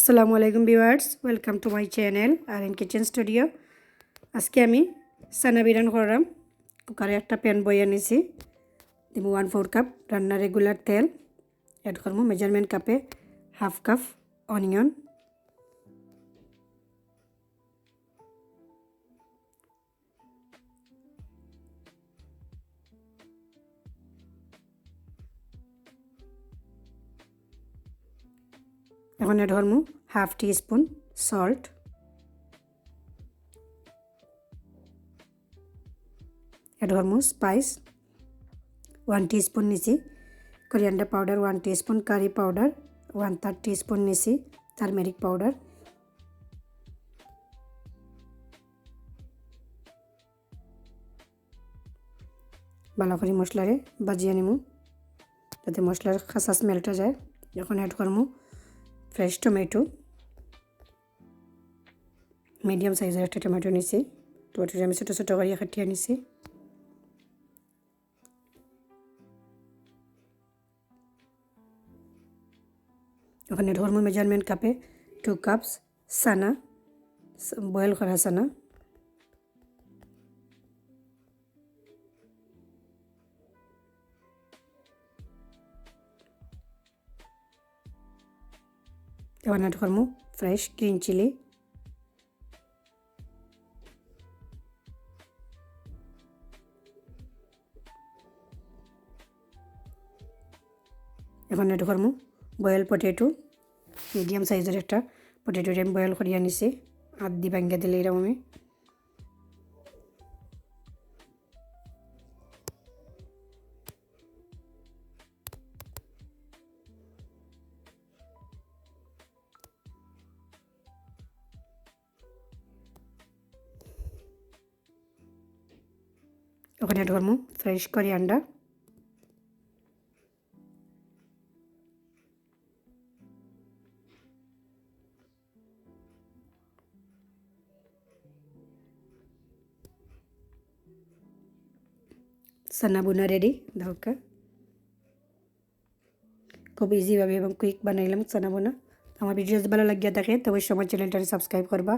আসসালামু আলাইকুম viewers, welcome to my channel R N kitchen studio. আজকে আমি সানা বিরান করলাম। কুকারে একটা প্যান বইয়ে নিছি, দিব 1/4 কাপ রান্নার রেগুলার তেল, অ্যাড করবো মেজারমেন্ট কাপে হাফ কাপ অনিয়ন, এখন অ্যাড করবো half teaspoon salt, add করবো স্পাইস 1 টিস্পুন নিছি, coriander powder 1 teaspoon, curry powder 1/3 teaspoon নিছি, টারমেরিক পাউডার, ভালো করে মশলারে বাজিয়ে নিমু যাতে মশলার খাসা স্মেলটা যায়। এখন অ্যাড করবো ফ্রেশ টমেটো, মিডিয়াম সাইজের একটা টমেটো নিছি, টমেটোটা আমি ছোটো ছোটো করে কাটিয়ে নিছি। এখন অ্যাড করবো মেজারমেন্ট কাপে 2 কাপস সানা, বয়েল করা সানা, এখন অ্যাড করবো ফ্রেশ গ্রিন চিলি, এখন অ্যাড করবো বয়েল পটেটো, মিডিয়াম সাইজের একটা পটেটো আমি বয়েল করিয়া নিছি, আধি ভাঙ্গা দিলে এরকম আমি। এখন অ্যাড করবো ফ্রেশ কোরিয়ান্ডার, সানা বোনা রেডি। দেখো খুব ইজিভাবে এবং কুইক বানাইলাম সানা বোনা। আমার ভিডিও যদি ভালো লাগিয়ে থাকে তবে সময় চ্যানেলটা সাবস্ক্রাইব করবা।